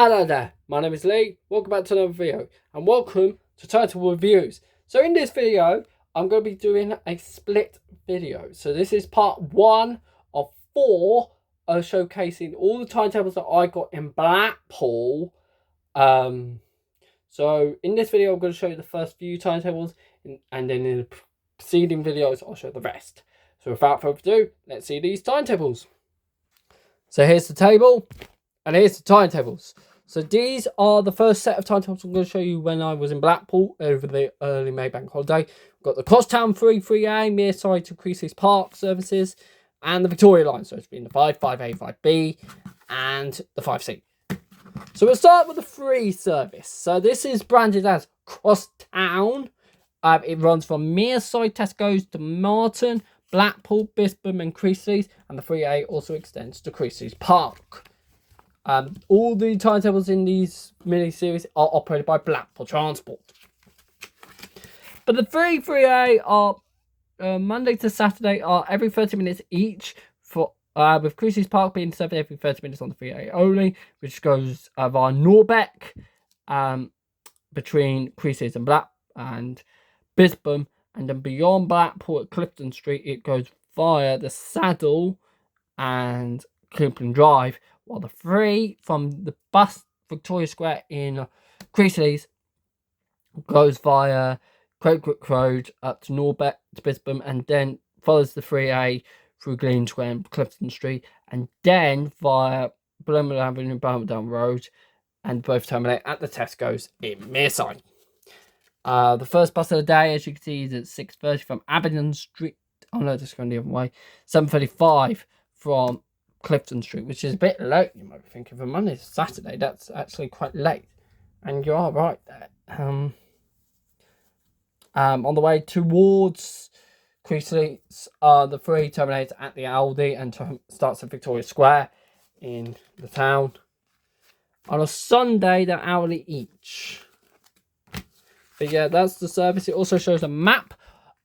Hello there, my name is Lee, welcome back to another video, and welcome to Timetable Reviews. So in this video, I'm going to be doing a split video. So this is part 1 of 4 showcasing all the timetables that I got in Blackpool. So in this video, I'm going to show you the first few timetables, and then in the preceding videos, I'll show the rest. So without further ado, let's see these timetables. So here's the table. And here's the timetables. So these are the first set of timetables I'm going to show you when I was in Blackpool over the early May bank holiday. We've got the Crosstown 3A, Mearside to Creases Park services, and the Victoria line. So it's been the 5, 5A, 5B, and the 5C. So we'll start with the free service. So this is branded as Crosstown. It runs from Mearside Tesco's to Marton, Blackpool, Bispham, and Creases, and the 3A also extends to Creases Park. All the timetables in these mini-series are operated by Blackpool Transport. But the 3A are Monday to Saturday are every 30 minutes each, for with Creases Park being served every 30 minutes on the 3A only, which goes via Norbeck between Creases and Bispham, and then beyond Blackpool at Clifton Street it goes via the Saddle and Clifton Drive, while the 3 from the bus Victoria Square in Creases goes via Craigwick Road up to Norbeck to Bispham, and then follows the 3A through Green Square and Clifton Street, and then via Bloomfield Avenue and Balmerdown Road, and both terminate at the Tesco's in Mearside. The first bus of the day, as you can see, is at 6:30 from Abingdon Street. Oh no, just going the other way. 7:35 from Clifton Street, which is a bit late. You might be thinking, for Monday to Saturday, that's actually quite late, and you are right there. On the way towards Creases, the 3 terminates at the Aldi and starts at Victoria Square in the town. On a Sunday, they're hourly each. But yeah, that's the service. It also shows a map.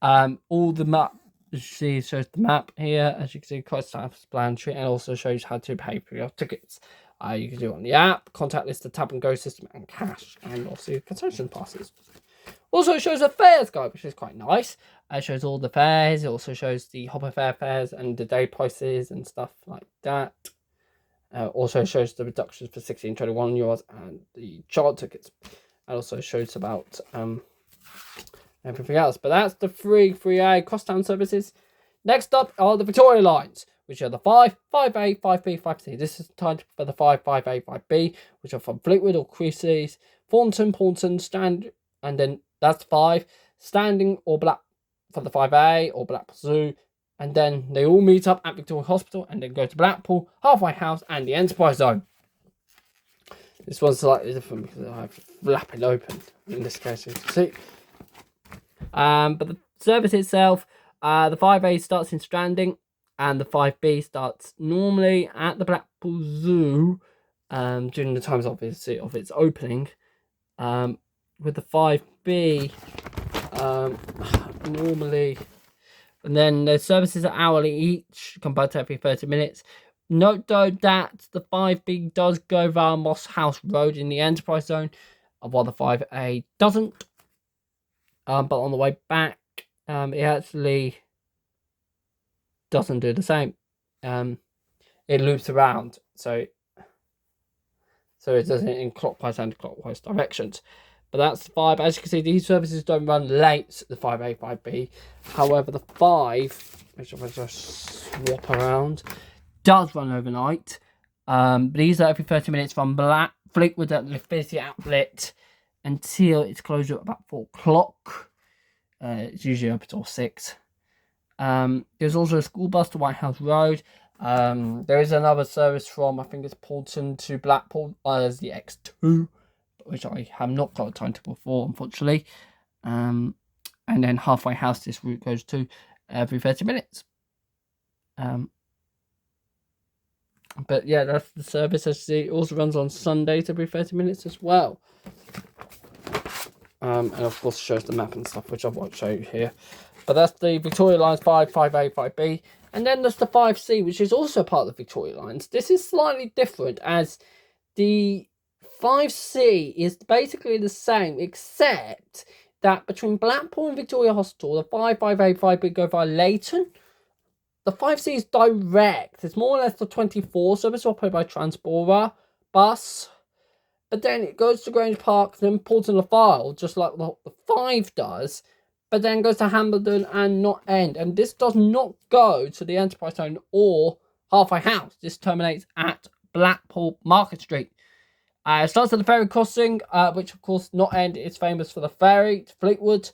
All the map, as you see, shows the map here. As you can see, quite self-explanatory, and also shows how to pay for your tickets. You can do it on the app, contactless, the tap and go system, and cash, and also concession passes. Also, it shows a fares guide, which is quite nice. It shows all the fares. It also shows the Hopper fares and the day prices and stuff like that. Also shows the reductions for 16, 21 euros and the child tickets. It also shows about everything else. But that's the 3A crosstown services. Next up are the Victoria lines, which are the 5, 5A, 5B, 5C. This is time for the 5, 5A, 5B, which are from Fleetwood or Creases, Paunton, Stand, and then that's 5, Standing or Black for the 5A or Blackpool Zoo. And then they all meet up at Victoria Hospital and then go to Blackpool, Halfway House, and the Enterprise Zone. This one's slightly different because I have flapping open in this case, as you can see. But the service itself, the 5A starts in Stranding, and the 5B starts normally at the Blackpool Zoo during the times, obviously, of its opening. With the 5B, normally, and then the services are hourly each, compared to every 30 minutes. Note though that the 5B does go via Moss House Road in the Enterprise Zone, while the 5A doesn't. But on the way back, it actually doesn't do the same. It loops around, so it does it in clockwise and clockwise directions. But that's the 5. As you can see, these services don't run late, the 5A, 5B. However, the 5, which I'll just swap around, does run overnight. But these are every 30 minutes from Fleetwood at the Liffey Outlet until it's closed at about 4 o'clock. It's usually open till 6. There's also a school bus to White House Road. There is another service from, I think it's Paunton to Blackpool. There's the X2, which I have not got a timetable for, unfortunately. And then Halfway House, this route goes to every 30 minutes. But yeah, that's the service. As you see, it also runs on Sundays every 30 minutes as well. And of course shows the map and stuff, which I won't show you here. But that's the Victoria Lines 5, 5A, 5B. And then there's the 5C, which is also part of the Victoria Lines. This is slightly different, as the 5C is basically the same, except that between Blackpool and Victoria Hospital, the 5585 would go via Leighton. The 5C is direct. It's more or less the 24 service operated by Transporter bus. But then it goes to Grange Park, then pulls in the file, just like the 5 does. But then goes to Hambledon and Not End. And this does not go to the Enterprise Zone or Halfway House. This terminates at Blackpool Market Street. It starts at the ferry crossing, which of course Not End is famous for the ferry to Fleetwood.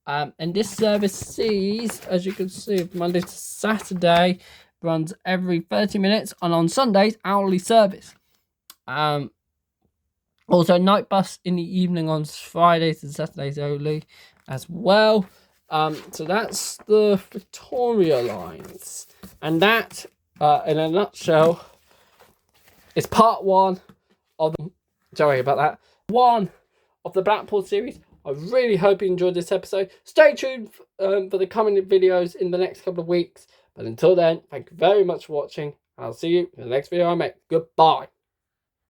And this service sees, as you can see, Monday to Saturday, runs every 30 minutes, and on Sundays, hourly service. Also, night bus in the evening on Fridays and Saturdays only as well. So that's the Victoria lines. And that, in a nutshell, is part 1 of the... Sorry about that. 1 of the Blackpool series. I really hope you enjoyed this episode. Stay tuned for the coming videos in the next couple of weeks. But until then, thank you very much for watching. I'll see you in the next video I make. Goodbye.